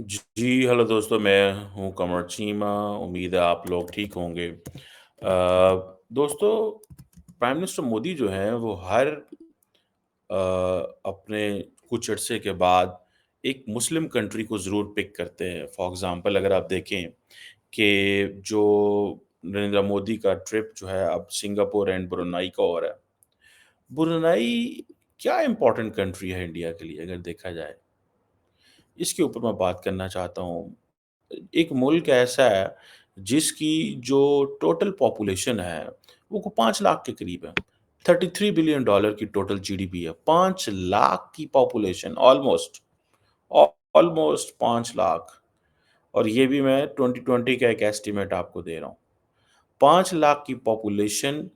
जी, hello दोस्तों, मैं हूँ कमर चीमा, उम्मीद है आप लोग ठीक होंगे। दोस्तों, प्राइम मिनिस्टर मोदी जो हैं वो हर अपने कुछ अरसे के बाद एक मुस्लिम कंट्री को ज़रूर पिक करते हैं। फॉर एग्ज़ाम्पल अगर आप देखें कि जो नरेंद्र मोदी का ट्रिप जो है अब सिंगापुर एंड ब्रुनेई का हो रहा है। ब्रुनेई क्या इम्पोर्टेंट कंट्री है इंडिया के लिए अगर देखा जाए? इसके ऊपर मैं बात करना चाहता हूँ। एक मुल्क ऐसा है जिसकी जो टोटल पॉपुलेशन है वो 5 लाख के करीब है। 33 बिलियन डॉलर की टोटल जीडीपी है। 5 लाख की पॉपुलेशन ऑलमोस्ट ऑलमोस्ट 5 लाख और ये भी मैं 2020 का एक एस्टीमेट आपको दे रहा हूँ। 5 लाख की पॉपुलेशन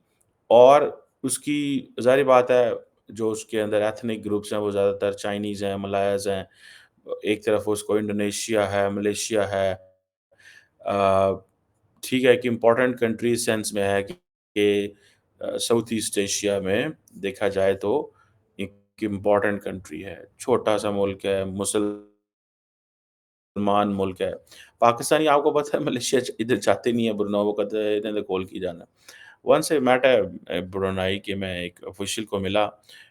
और उसकी ज़ाहिर बात है जो उसके अंदर एथनिक ग्रुप्स हैं वो ज़्यादातर चाइनीज़ हैं, मलायज़ हैं। एक तरफ उसको इंडोनेशिया है, मलेशिया है। अ, ठीक है कि इम्पोर्टेंट कंट्री सेंस में है कि साउथ ईस्ट एशिया में देखा जाए तो एक इम्पोर्टेंट कंट्री है। छोटा-सा मुल्क है, मुसलमान मुल्क है। पाकिस्तानी आपको पता है मलेशिया इधर जाते नहीं है ब्रुनौ वो कहते हैं इन्होंने कॉल की जाना। वन्स आई मेट ब्रुनेई के मैं एक ऑफिशियल को मिला,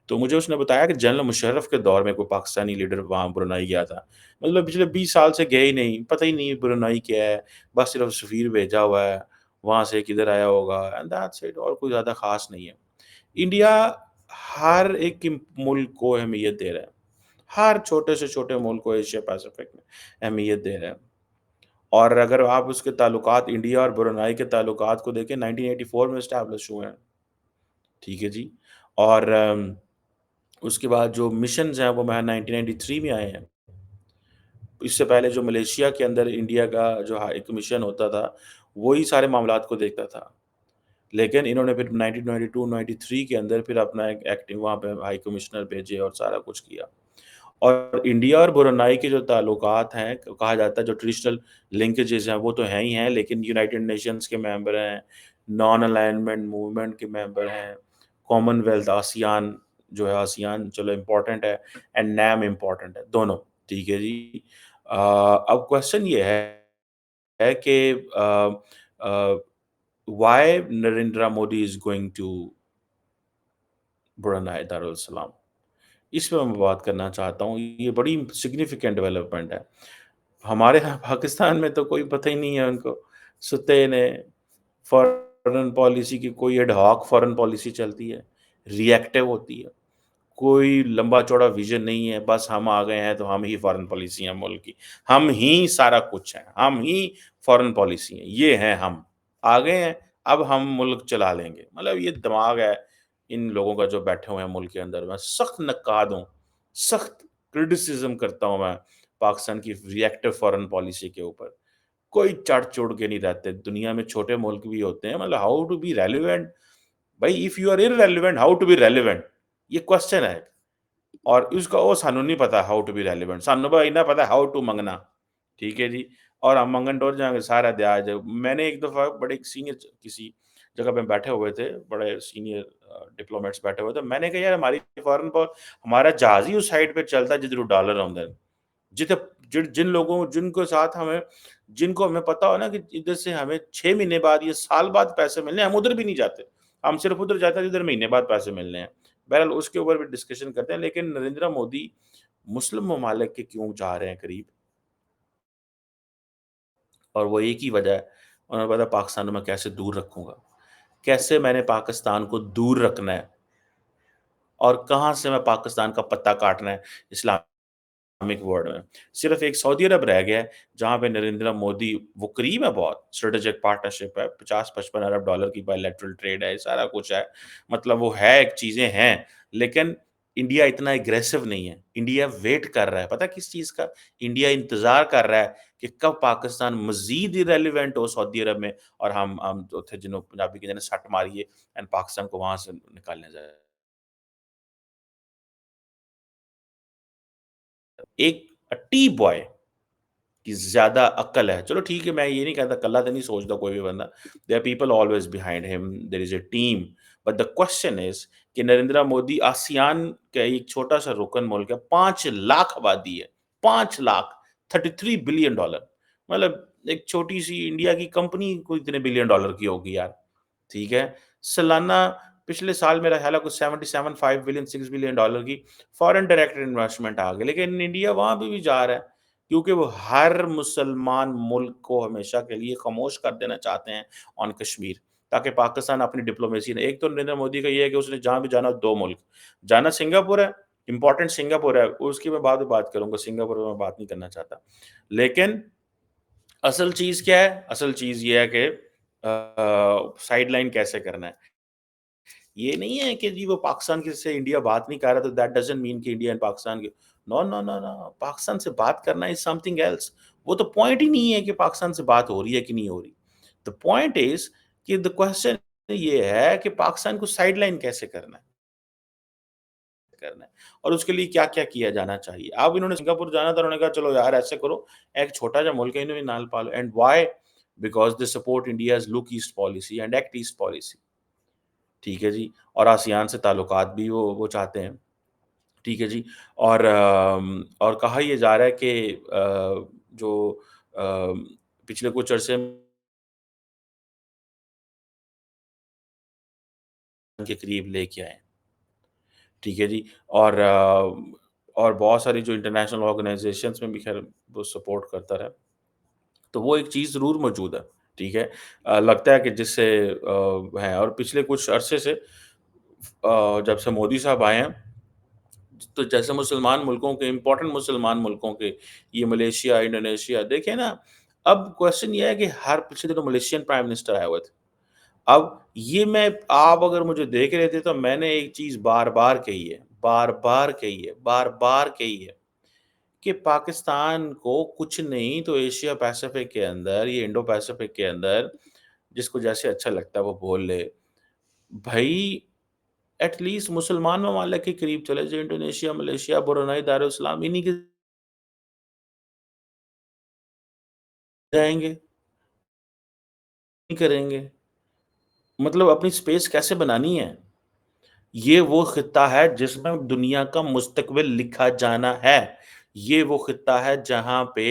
तो मुझे उसने बताया कि जनरल मुशर्रफ के दौर में कोई पाकिस्तानी लीडर वहाँ ब्रुनेई गया था। मतलब पिछले 20 साल से गए ही नहीं, पता ही नहीं ब्रुनेई क्या है, बस सिर्फ़ सफ़ीर भेजा हुआ है, वहाँ से किधर आया होगा एंड दैट्स इट और कोई ज़्यादा ख़ास नहीं है। इंडिया हर एक मुल्क को अहमियत दे रहा है। हर छोटे से छोटे मुल्क को एशिया पैसिफिक में अहमियत दे रहा है। और अगर आप उसके ताल्लुकात इंडिया और ब्रुनेई के ताल्लुकात को देखें 1984 में एस्टेब्लिश हुए हैं, ठीक है जी? और उसके बाद जो मिशन्स हैं वो महज़ 1993 में आए हैं। इससे पहले जो मलेशिया के अंदर इंडिया का जो हाई कमीशन होता था, वही सारे मामलात को देखता था। लेकिन इन्होंने फिर 1992-93 के अंदर फिर अपना एक एक्टिंग वहाँ पे हाई कमिश्नर भेजे और सारा कुछ किया। और इंडिया और ब्रुनेई के जो ताल्लुकात हैं, कहा जाता है जो ट्रेडिशनल लिंकेजेज़ हैं, वो तो हैं ही हैं, लेकिन यूनाइटेड नेशंस के मेंबर हैं, नॉन अलाइनमेंट मूवमेंट के मेंबर हैं, कॉमनवेल्थ आसियान जो है आसियान चलो इम्पोर्टेंट है एंड नैम इम्पोर्टेंट है, दोनों, ठीक है जी। अब क्वेश्चन ये है कि uh, why Narendra Modi is going to Brunei Darussalam? इस पे मैं बात करना चाहता हूँ, ये बड़ी सिग्निफिकेंट डेवलपमेंट है। हमारे यहाँ पाकिस्तान में तो कोई पता ही नहीं है उनको, सुते ने फॉरेन पॉलिसी की कोई एड हॉक फॉरेन पॉलिसी चलती है, रिएक्टिव होती है। कोई लंबा-चौड़ा विज़न नहीं है, बस हम आ गए हैं तो हम ही फॉरेन पॉलिसी है मुल्क की। हम ही सारा कुछ हैं, हम ही फॉरेन पॉलिसी हैं, ये हैं हम। आ गए हैं, अब हम मुल्क चला लेंगे। मतलब ये दिमाग है इन लोगों का जो बैठे हुए हैं मुल्क के अंदर। मैं सख्त नक़ाद हूँ, सख्त क्रिटिसिज़्म करता हूँ मैं पाकिस्तान की रिएक्टिव फॉरेन पॉलिसी के ऊपर। कोई चढ़-चढ़ के नहीं रहते। दुनिया में छोटे मुल्क भी होते हैं मतलब हाउ टू बी रेलेवेंट भाई if you are irrelevant how to be relevant ये क्वेश्चन है। और उसका वो सानू नहीं पता हाउ टू बी रेलेवेंट सानू बस इतना पता है हाउ टू मंगना, ठीक है जी? और हम मंगन टुर जाएँगे सारा दयाज मैंने एक दफ़ा बड़े सीनियर किसी जगह पे बैठे हुए थे, बड़े सीनियर डिप्लोमेट्स बैठे हुए थे। मैंने कहा यार हमारी फॉरेन पॉ हमारा जहाज़ ही उस साइड पे चलता है जिधरों डॉलर आउंदे ने। जिथे जिन लोगों जिनको साथ हमें जिनको हमें पता हो ना कि इधर से हमें 6 महीने बाद या साल बाद पैसे मिलने हैं, हम उधर भी नहीं जाते। हम सिर्फ़ उधर जाते हैं जिधर महीने बाद पैसे मिलने हैं। बहरहाल उसके ऊपर भी डिस्कशन करते हैं, लेकिन नरेंद्र मोदी मुस्लिम ममालिक के क्यों जा रहे हैं करीब? और वो एक ही वजह है, उन्हें पता है पाकिस्तान को मैं कैसे दूर रखूँगा। कैसे मैंने पाकिस्तान को दूर रखना है और कहाँ से मैं पाकिस्तान का पत्ता काटना है इस्लामिक वर्ल्ड में। सिर्फ़ एक सऊदी अरब रह गया है, जहाँ पे नरेंद्र मोदी वो करीब है बहुत, स्ट्रेटेजिक पार्टनरशिप है, 50-55 अरब डॉलर की बायलैटरल ट्रेड है, सारा कुछ है। मतलब वो है, चीज़ें हैं, लेकिन इंडिया इतना एग्रेसिव नहीं है। इंडिया वेट कर रहा है, पता है किस चीज़ का? इंडिया इंतज़ार कर रहा है कि कब पाकिस्तान मज़ीद इर्रेलेवेंट हो सऊदी अरब में और हम उत्थे जिन्हों पंजाबी कहते हैं ना सट्ट मारिए एंड पाकिस्तान को वहाँ से निकालने जाए। एक टी बॉय कि ज़्यादा अक्ल है। चलो ठीक है, मैं ये नहीं कहता कल्ला तो नहीं सोचता कोई भी बंदा। There are people always behind him, there is a team. But the question is कि नरेंद्र मोदी आसियान का एक छोटा-सा रुकन मुल्क है, 5 लाख आबादी है, 5 लाख, $33 बिलियन डॉलर मतलब एक छोटी-सी इंडिया की कंपनी कोई इतने बिलियन डॉलर की होगी यार, ठीक है? सालाना पिछले साल मेरा ख़्याल है कुछ 77 5 बिलियन 6 बिलियन डॉलर की फॉरेन डायरेक्ट इन्वेस्टमेंट आ गई, लेकिन इंडिया वहाँ पे भी जा रहा है, क्योंकि वो हर मुसलमान मुल्क को हमेशा के लिए खामोश कर देना चाहते हैं ऑन कश्मीर, ताकि पाकिस्तान अपनी डिप्लोमेसी ने एक तो नरेंद्र मोदी का ये है कि उसने जहाँ भी जाना 2 मुल्क, जाना सिंगापुर है, इम्पोर्टेंट सिंगापुर है, उसकी मैं बाद में बात करूँगा, सिंगापुर में मैं बात नहीं करना चाहता। लेकिन असल चीज़ क्या है? असल चीज़ ये है कि साइडलाइन कैसे करना है। ये नहीं है कि जी वो पाकिस्तान के से इंडिया बात नहीं कर रहा तो दैट डज़न्ट मीन कि इंडिया एंड पाकिस्तान के no, no, no, no Pakistan से बात करना इज़ समथिंग एल्स वो तो पॉइंट ही नहीं है कि पाकिस्तान से बात हो रही है कि नहीं हो रही। द पॉइंट इज़ कि द क्वेश्चन ये है कि पाकिस्तान को साइडलाइन कैसे करना है और उसके लिए क्या-क्या किया जाना चाहिए। अब इन्होंने सिंगापुर जाना था, उन्होंने कहा चलो यार ऐसे करो, एक छोटा-सा मुल्क है इन्हें भी नाल पालो and why? Because they support India's look east policy and act east policy. ठीक है जी, और आसियान से ताल्लुकात भी वो चाहते हैं, ठीक है जी। और कहा ये जा रहा है कि जो पिछले कुछ अरसे के करीब लेके आए, ठीक है जी। और बहुत सारी जो इंटरनेशनल ऑर्गनाइज़ेशंस में भी ख़ैर वो सपोर्ट करता रहा। तो वो एक चीज़ ज़रूर मौजूद है, ठीक है। लगता है कि जिससे है और पिछले कुछ अरसे से जब से मोदी साहब आए हैं तो जैसे मुसलमान मुल्कों के इम्पोर्टेंट मुसलमान मुल्कों के ये मलेशिया, इंडोनेशिया देखिए ना, अब क्वेश्चन ये है कि हर पिछले दिनों मलेशियन प्राइम मिनिस्टर आए हुए थे। अब ये मैं आप अगर मुझे देख रहे थे तो मैंने एक चीज़ बार-बार कही है, बार-बार कही है, बार-बार कही है कि पाकिस्तान को कुछ नहीं तो एशिया पैसिफिक के अंदर, ये इंडो पैसिफिक के अंदर जिसको जैसे अच्छा लगता है वो बोल ले। भई एटलीस्ट मुसलमान ममालिक के करीब चले जाइए, इंडोनेशिया, मलेशिया, ब्रुनेई, दारुल-इस्लाम इन्हीं के जाएँगे, नहीं करेंगे। मतलब अपनी स्पेस कैसे बनानी है? ये वो खित्ता है जिसमें दुनिया का मुस्तकबिल लिखा जाना है। ये वो खित्ता है जहाँ पे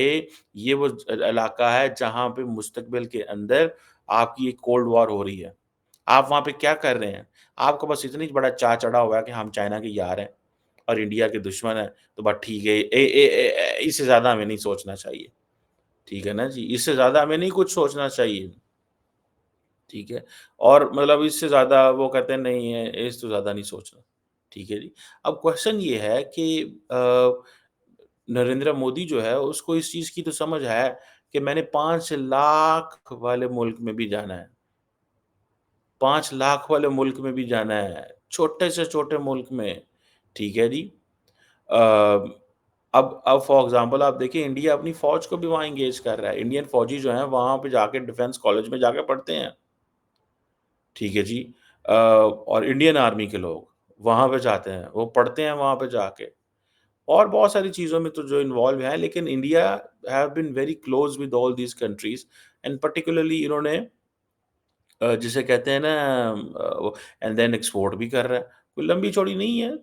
ये वो इलाका है जहाँ पे मुस्तकबिल के अंदर आपकी एक कोल्ड वॉर हो रही है। आप वहाँ पे क्या कर रहे हैं? आपको बस इतनी बड़ा चढ़ा हुआ है कि हम चाइना के यार हैं और इंडिया के दुश्मन हैं, तो बस ठीक है। इससे ज़्यादा हमें नहीं सोचना चाहिए। ठीक है ना जी? इससे ज़्यादा हमें नहीं कुछ सोचना चाहिए। ठीक है? और मतलब इससे ज़्यादा वो कहते हैं नहीं है, इससे ज़्यादा नहीं सोचना। ठीक है जी? अब क्वेश्चन ये है कि नरेंद्र मोदी जो है उसको इस चीज़ की तो समझ है कि मैंने 5 लाख वाले मुल्क में भी जाना है। 5 लाख वाले मुल्क में भी जाना है, छोटे से छोटे मुल्क में। ठीक है जी? अ, अब फॉर एग्ज़ाम्पल आप देखिए इंडिया अपनी फ़ौज को भी वहाँ एंगेज कर रहा है। इंडियन फ़ौजी जो हैं वहाँ पे जाके डिफेंस कॉलेज में जाके पढ़ते हैं। ठीक है जी। और इंडियन आर्मी के लोग वहाँ पे जाते हैं, वो पढ़ते हैं वहाँ पे जाके और बहुत सारी चीज़ों में तो जो इन्वॉल्व हैं, लेकिन India have been very close with all these countries and particularly इन्होंने जिसे कहते हैं ना वो एंड देन एक्सपोर्ट भी कर रहा है। कोई लंबी-चौड़ी नहीं है,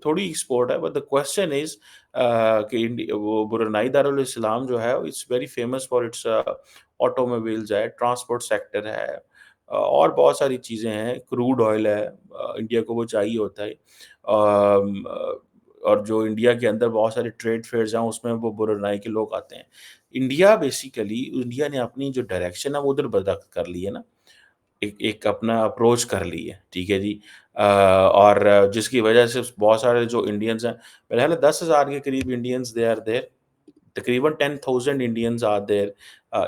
थोड़ी एक्सपोर्ट है बट द क्वेश्चन इज़ कि वो ब्रुनेई दारुल इस्लाम जो है it's very famous for its automobiles है, ट्रांसपोर्ट सेक्टर है और बहुत सारी चीज़ें हैं, क्रूड ऑयल है इंडिया को वो चाहिए होता है। और जो इंडिया के अंदर बहुत सारे ट्रेड फेयर्स हैं उसमें वो ब्रुनेई के लोग आते हैं। इंडिया ने अपनी जो डायरेक्शन है वो उधर बदख्त कर ली है ना। एक एक अपना अप्रोच कर ली है, ठीक है जी। और जिसकी वजह से बहुत सारे जो इंडियंस हैं, मेरे ख़्याल है 10,000 के करीब इंडियंस दे आर देयर, तकरीबन 10,000 Indians are there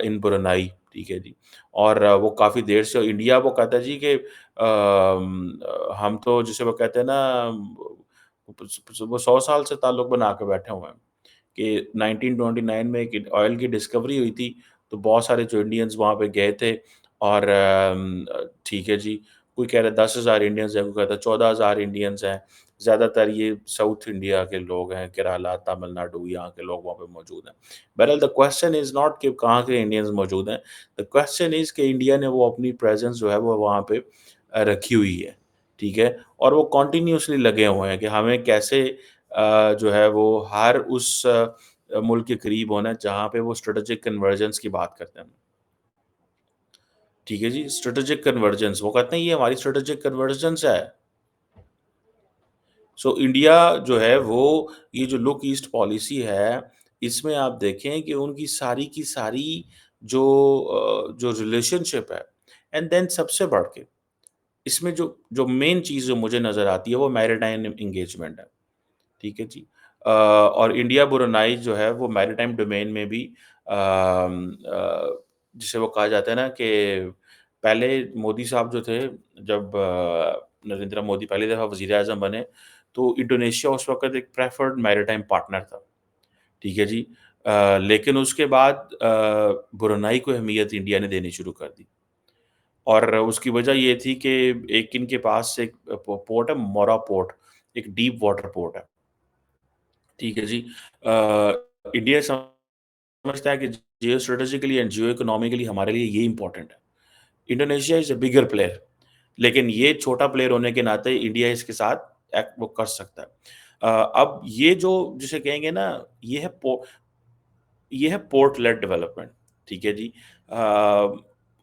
in Brunei, ठीक है जी। और वो काफ़ी देर से इंडिया वो कहता है जी कि हम तो जिसे वो कहते हैं ना वो 100 साल से ताल्लुक बना के बैठे हुए हैं। कि 1929 में एक ऑयल की डिस्कवरी हुई थी, तो बहुत सारे जो इंडियंस वहाँ पे गए थे और ठीक है जी, कोई कह रहा है 10,000 इंडियंस हैं, कोई कहता है 14,000 इंडियंस हैं। ज़्यादातर ये साउथ इंडिया के लोग हैं, केरला, तमिलनाडु यहाँ के लोग वहाँ पे मौजूद हैं। बहरहाल द क्वेश्चन इज़ नॉट कि कहाँ के इंडियंस मौजूद हैं, द क्वेश्चन इज़ कि इंडिया ने वो अपनी प्रेज़ेंस जो है वो वहाँ पे रखी हुई है, ठीक है? और वो कंटीन्यूअसली लगे हुए हैं कि हमें कैसे जो है वो हर उस मुल्क के करीब होना है जहाँ पे वो स्ट्रैटेजिक कन्वर्जेंस की बात करते हैं। ठीक है जी, स्ट्रैटेजिक कन्वर्जेंस वो कहते हैं ये हमारी स्ट्रैटेजिक कन्वर्जेंस है। सो इंडिया जो है वो ये जो लुक ईस्ट पॉलिसी है, इसमें आप देखें कि उनकी सारी की सारी जो जो रिलेशनशिप है एंड देन सबसे बढ़ के इसमें जो जो मेन चीज़ जो मुझे नज़र आती है वो मैरिटाइम एंगेजमेंट है। ठीक है जी। और इंडिया ब्रुनाई जो है वो मैरीटाइम डोमेन में भी जिसे वो कहा जाता है ना कि पहले मोदी साहब जो थे जब नरेंद्र मोदी पहली दफ़ा वज़ीर-ए-आज़म बने, तो इंडोनेशिया उस वक़्त एक प्रेफर्ड मैरीटाइम पार्टनर था। ठीक है जी। लेकिन उसके बाद ब्रुनाई को अहमियत इंडिया ने देनी शुरू कर दी और उसकी वजह ये थी कि एक इनके पास एक पोर्ट है मोरा पोर्ट, एक डीप वाटर पोर्ट है। ठीक है जी। इंडिया समझता है कि जियो स्ट्रैटेजिकली एंड जियो इकोनॉमिकली हमारे लिए ये इम्पोर्टेंट है। Indonesia is a bigger player, लेकिन ये छोटा प्लेयर होने के नाते इंडिया इसके साथ एक्ट वो कर सकता है। अब ये जो जिसे कहेंगे ना, ये है पो ये है पोर्ट लेड डेवलपमेंट, ठीक है जी।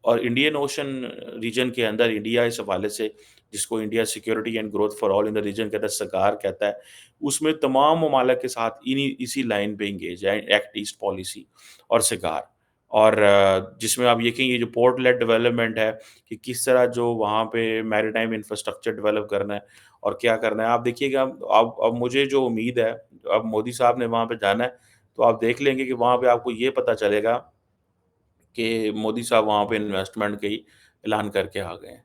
और इंडियन ओशन रीजन के अंदर इंडिया इस हवाले से जिसको India security and growth for all in the region कहता है, सगार कहता है, उसमें तमाम ममालिक के साथ इन्हीं इसी लाइन पे एंगेज है, एक्ट ईस्ट पॉलिसी और सगार। और जिसमें आप ये कहें ये जो पोर्ट लेड डेवलपमेंट है कि किस तरह जो वहाँ पे मैरीटाइम इंफ्रास्ट्रक्चर डेवलप करना है और क्या करना है। आप देखिएगा अब मुझे जो उम्मीद है, अब मोदी साहब ने वहाँ पे जाना है तो आप देख लेंगे कि वहाँ पे आपको ये पता चलेगा कि मोदी साहब वहाँ पे इन्वेस्टमेंट का ही ऐलान करके आ गए हैं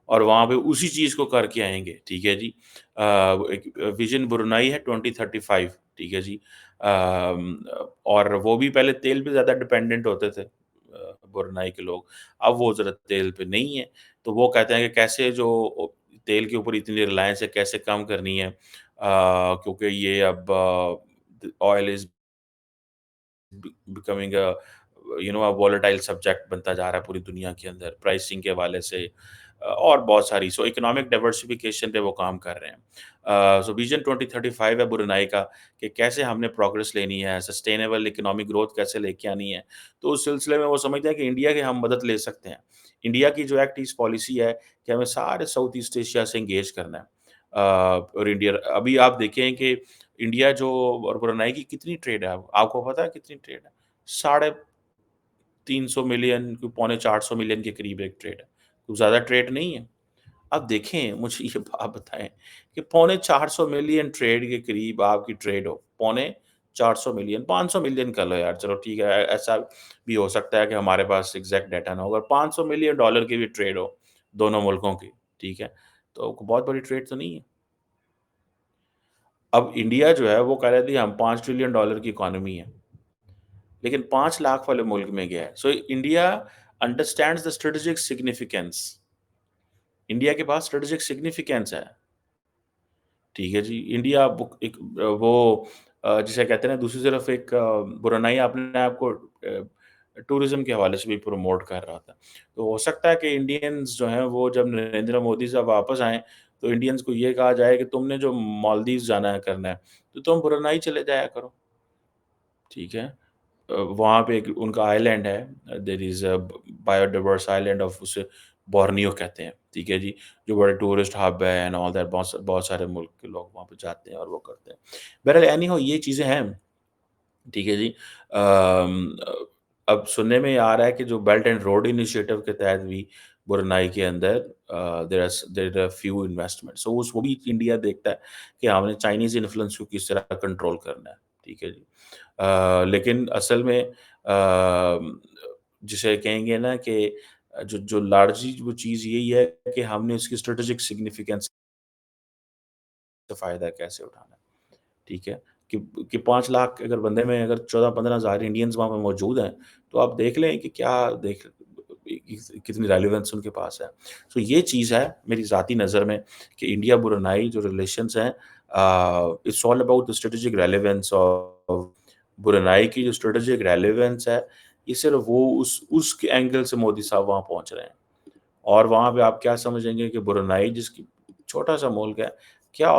और वहाँ पे उसी चीज़ को करके आएँगे, ठीक है जी। एक विज़न ब्रुनाई है 2035, ठीक है जी। और वो भी पहले तेल पे ज़्यादा डिपेंडेंट होते थे ब्रुनाई के लोग, अब वो ज़रा तेल पे नहीं है। तो वो कहते हैं कि कैसे जो तेल के ऊपर इतनी रिलायंस है, कैसे कम करनी है, क्योंकि ये अब oil is becoming a a volatile subject बनता जा रहा है पूरी दुनिया के अंदर प्राइसिंग के हवाले से, और बहुत सारी सो इकोनॉमिक डाइवर्सिफिकेशन पे वो काम कर रहे हैं। सो विजन 2035 है ब्रुनाई का कि कैसे हमने प्रोग्रेस लेनी है, सस्टेनेबल इकोनॉमिक ग्रोथ कैसे लेके आनी है। तो उस सिलसिले में वो समझते हैं कि इंडिया की हम मदद ले सकते हैं। इंडिया की जो एक्ट ईस्ट पॉलिसी है कि हमें सारे साउथ ईस्ट एशिया से एंगेज करना है। और इंडिया अभी आप देखें कि इंडिया जो और ब्रुनाई की कितनी ट्रेड है, आपको पता है कितनी ट्रेड है? साढ़े 300 मिलियन, कोई पौने 400 मिलियन के करीब एक ट्रेड है। कुछ ज़्यादा ट्रेड नहीं है। अब देखें, मुझे ये बात बताएँ कि पौने 400 मिलियन ट्रेड के करीब आपकी ट्रेड हो, पौने 400 मिलियन, 500 मिलियन कर लो यार, चलो ठीक है, ऐसा भी हो सकता है कि हमारे पास एग्ज़ैक्ट डाटा ना हो, अगर 500 मिलियन डॉलर की भी ट्रेड हो, दोनों मुल्कों की, ठीक है? तो बहुत बड़ी ट्रेड तो नहीं है। अब इंडिया जो है वो कह रहा है, हम 5 ट्रिलियन डॉलर की इकॉनमी है, लेकिन 5 लाख वाले मुल्क में गया है। So India understands the strategic significance. India के पास स्ट्रेटेजिक सिग्निफिकेंस है। ठीक है जी, इंडिया बुक एक वो जिसे कहते हैं ना, दूसरी तरफ एक ब्रुनेई अपने आप को टूरिज़्म के हवाले से भी प्रमोट कर रहा था। तो हो सकता है कि इंडियंस जो हैं वो जब नरेंद्र मोदी साहब वापस आएँ, तो इंडियंस को ये कहा जाए कि तुमने जो मालदीव जाना है करना है, तो तुम ब्रुनेई चले जाया करो, ठीक है? वहाँ पे एक उनका आइलैंड है, there is a biodiverse island of, उसे बोर्नियो कहते हैं, ठीक है जी? जो बड़े टूरिस्ट हब है एंड ऑल दैट, बहुत सारे मुल्क के लोग वहाँ पे जाते हैं और वो करते हैं। बहरहाल एनी हाउ ये चीज़ें हैं, ठीक है जी। अब सुनने में आ रहा है कि जो बेल्ट एंड रोड इनिशिएटिव के तहत भी ब्रुनेई के अंदर देयर आर फ्यू इन्वेस्टमेंट, सो उस वो भी इंडिया देखता है कि हमने चाइनीज़ इन्फ्लुएंस को किस तरह कंट्रोल करना है, ठीक है जी। लेकिन असल में जिसे कहेंगे ना कि जो जो लार्जली वो चीज़ यही है कि हमने उसकी स्ट्रैटेजिक सिग्निफिकेंस से फ़ायदा कैसे उठाना है, ठीक है? कि 5 लाख अगर बंदे में अगर 14-15 हज़ार इंडियंस वहाँ पे मौजूद हैं, तो आप देख लें कि क्या देख कितनी रेलेवेंस उनके पास है। सो ये चीज़ है मेरी ज़ाती नज़र में कि इंडिया ब्रुनेई जो रिलेशंस हैं, it's all about the strategic relevance of Brunei की जो स्ट्रैटेजिक रेलेवेंस है, ये सिर्फ़ वो उस एंगल से मोदी साहब वहाँ पहुँच रहे हैं। और वहाँ पे आप क्या समझेंगे कि ब्रुनेई जिसकी छोटा-सा मुल्क है, क्या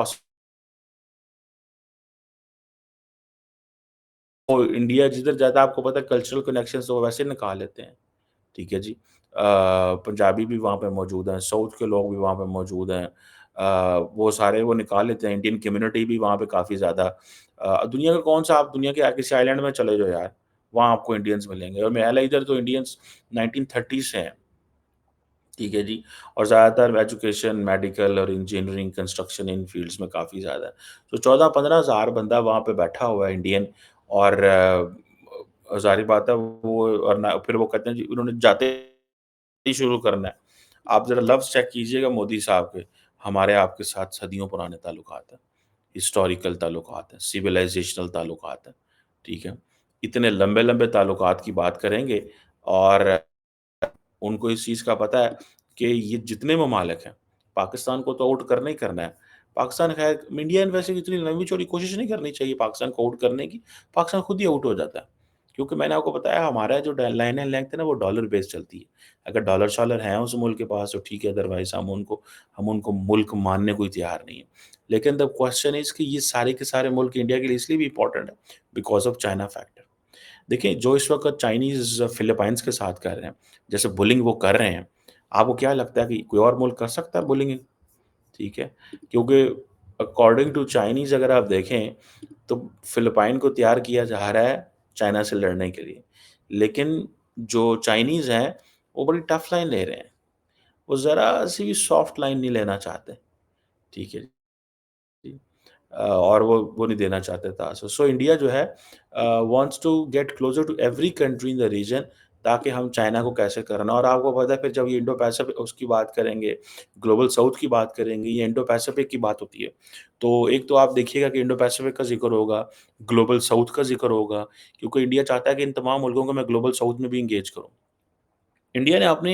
वो इंडिया जिधर जाता है आपको पता है कल्चरल कनेक्शंस तो वो वैसे निकाल लेते हैं, ठीक है जी। पंजाबी भी वहाँ पे मौजूद हैं, साउथ के लोग भी वहाँ पे मौजूद हैं। वो सारे वो निकाल लेते हैं, इंडियन कम्युनिटी भी वहाँ पे काफ़ी ज़्यादा दुनिया का कौन-सा आप दुनिया के किसी आइलैंड में चले जाओ यार, वहाँ आपको इंडियंस मिलेंगे और मेरा इधर तो इंडियंस 1930 से हैं। ठीक है जी। और ज़्यादातर एजुकेशन, मेडिकल और इंजीनियरिंग, कंस्ट्रक्शन इन फ़ील्ड्स में काफ़ी ज़्यादा है। तो 14-15 हज़ार बंदा वहाँ पे बैठा हुआ है इंडियन और ज़ाहिर बात है वो और ना फिर वो कहते हैं जी उन्होंने जाते ही शुरू करना है। आप ज़रा लफ्ज़ चेक कीजिएगा मोदी साहब के, हमारे आपके साथ सदियों पुराने ताल्लुकात हैं, हिस्टोरिकल ताल्लुकात हैं, सिविलाइज़ेशनल ताल्लुकात हैं, ठीक है? इतने लंबे-लंबे ताल्लुकात की बात करेंगे और उनको इस चीज़ का पता है कि ये जितने ममालिक हैं, पाकिस्तान को तो आउट करना ही करना है। पाकिस्तान ख़ैर इंडिया ने वैसे इतनी लंबी-चौड़ी कोशिश नहीं करनी चाहिए पाकिस्तान को आउट करने की, पाकिस्तान खुद ही आउट हो जाता है। क्योंकि मैंने आपको बताया हमारा जो ड लाइन एंड लेंथ है ना वो डॉलर बेस्ड चलती है। अगर डॉलर-शॉलर हैं उस मुल्क के पास तो ठीक है अदरवाइज़ हम उनको मुल्क मानने को ही तैयार नहीं है। लेकिन द क्वेश्चन इज़ कि ये सारे के सारे मुल्क इंडिया के लिए इसलिए भी इम्पोर्टेंट है बिकॉज़ ऑफ चाइना फैक्टर। देखिए, जो इस वक़्त चाइनीज़ फिलिपाइंस के साथ कर रहे हैं, जैसे बुलिंग वो कर रहे हैं, आपको क्या लगता है कि कोई और मुल्क कर सकता है बुलिंग? ठीक है? क्योंकि अकॉर्डिंग टू चाइनीज़ अगर आप देखें, तो फिलिपाइन को तैयार किया जा रहा है चाइना से लड़ने के लिए। लेकिन जो चाइनीज़ हैं, वो बड़ी टफ लाइन ले रहे हैं। वो ज़रा-सी भी सॉफ्ट लाइन नहीं लेना चाहते, ठीक है? जी। और वो नहीं देना चाहते था। सो इंडिया जो है wants to get closer to every country in the region ताकि हम चाइना को कैसे करना और आपको पता है फिर जब ये इंडो पैसिफिक उसकी बात करेंगे, ग्लोबल साउथ की बात करेंगे, ये इंडो पैसिफिक की बात होती है। तो एक तो आप देखिएगा कि इंडो पैसिफिक का ज़िक्र होगा, ग्लोबल साउथ का ज़िक्र होगा, क्योंकि इंडिया चाहता है कि इन तमाम मुल्कों को मैं ग्लोबल साउथ में भी एंगेज करूँ। इंडिया ने अपने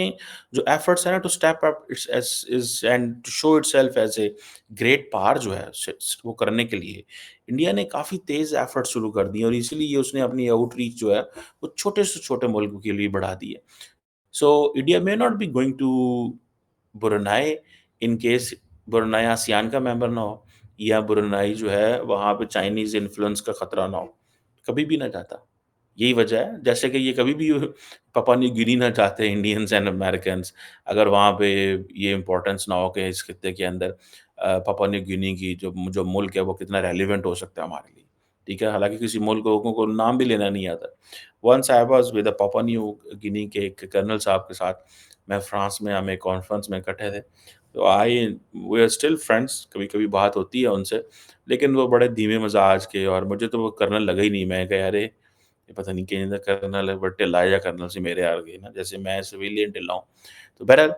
जो एफर्ट्स है ना to step up its as is and to show itself as a great power जो है वो करने के लिए इंडिया ने काफ़ी तेज़ एफर्ट शुरू कर दिए और इसीलिए उसने अपनी आउटरीच जो है वो छोटे से छोटे मुल्कों के लिए बढ़ा दी है so India may not be going to Brunei in case Brunei ASEAN का मेंबर ना हो या ब्रुनाई जो है वहाँ पे चाइनीज़ इन्फ्लुएंस का खतरा ना हो कभी भी ना जाता यही वजह है, जैसे कि ये कभी भी पापा न्यू गिनी ना चाहते इंडियंस एंड अमेरिकन्स अगर वहाँ पे ये इम्पोर्टेंस ना हो कि इस खित्ते के अंदर पापा न्यू गिनी की जो जो मुल्क है वो कितना रेलेवेंट हो सकता है हमारे लिए, ठीक है? हालाँकि किसी मुल्क को नाम भी लेना नहीं आता। Once I was with the पापा न्यू गिनी के एक कर्नल साहब के साथ मैं फ्रांस में हम एक कॉन्फ्रेंस में इकट्ठे थे। तो वी आर स्टिल फ्रेंड्स कभी-कभी बात होती है उनसे, लेकिन वो बड़े धीमे मिज़ाज के और मुझे तो वो कर्नल लगा ही नहीं। मैं कहा, "अरे! ये पता नहीं कहीं का कर्नल है बट ढिला या कर्नल से मेरे आगे ना जैसे मैं सिविलियन ढिला हूँ। तो बहरहाल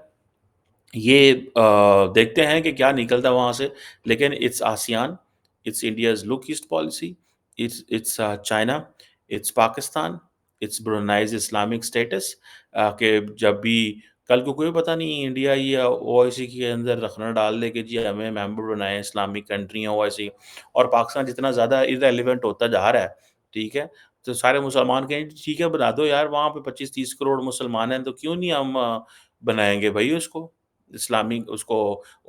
ये देखते हैं कि क्या निकलता है वहाँ से, लेकिन it's ASEAN, it's India's look east policy, it's China, it's Pakistan, it's Brunei's Islamic status कि जब भी कल को कोई पता नहीं इंडिया या ओआईसी के अंदर रखना डाल दे कि जी हमें मेंबर बनाएँ इस्लामिक कंट्री हैं ओआईसी और पाकिस्तान जितना ज़्यादा इर्रेलेवेंट होता जा रहा है, ठीक है? तो सारे मुसलमान कहें ठीक है बना दो यार वहाँ पे 25-30 करोड़ मुसलमान हैं तो क्यों नहीं हम बनाएँगे भई उसको। इस्लामिक उसको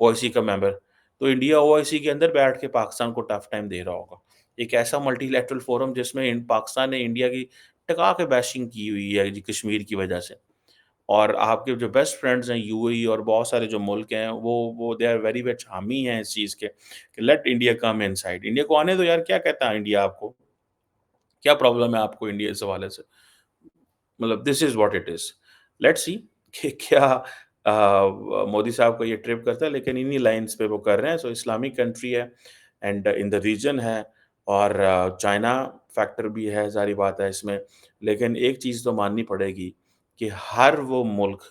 ओआईसी का मेंबर, तो इंडिया ओआईसी के अंदर बैठ के पाकिस्तान को टफ टाइम दे रहा होगा। एक ऐसा मल्टीलैटरल फोरम जिसमें पाकिस्तान ने इंडिया की टका के बैशिंग की हुई है जी कश्मीर की वजह से। और आपके जो बेस्ट फ्रेंड्स हैं यूएई और बहुत सारे जो मुल्क हैं वो दे आर वेरी मच हामी हैं इस चीज़ के कि let India come inside India को आने दो यार क्या कहता है इंडिया आपको? क्या प्रॉब्लम है आपको इंडिया इस हवाले से? मतलब this is what it is. Let's see कि क्या मोदी साहब का ये ट्रिप करता है लेकिन इन्हीं लाइन्स पे वो कर रहे हैं। सो इस्लामिक कंट्री है एंड इन द रीजन है और चाइना फैक्टर भी है, ज़ाहिर बात है इसमें। लेकिन एक चीज़ तो माननी पड़ेगी कि हर वो मुल्क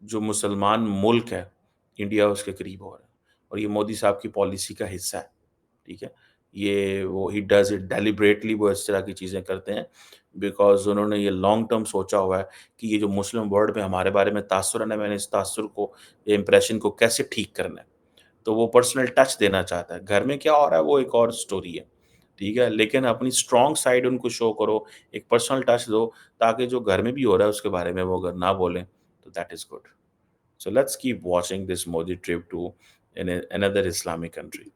जो मुसलमान मुल्क है, इंडिया उसके करीब हो रहा है और ये मोदी साहब की पॉलिसी का हिस्सा है। ठीक है? ये वो ही डज़ इट डेलिबरेटली वो इस तरह की चीज़ें करते हैं बिकॉज़ उन्होंने ये लॉन्ग टर्म सोचा हुआ है कि ये जो मुस्लिम वर्ल्ड में हमारे बारे में तासुर है ना, मैंने इस तासुर को, ये इंप्रेशन को कैसे ठीक करना है। तो वो पर्सनल टच देना चाहता है। घर में क्या हो रहा है वो एक और स्टोरी है, ठीक है? लेकिन अपनी स्ट्रॉन्ग साइड उनको शो करो, एक पर्सनल टच दो ताकि जो घर में भी हो रहा है उसके बारे में वो अगर ना बोलें, तो that is good. So let's keep watching this Modi trip to another Islamic country.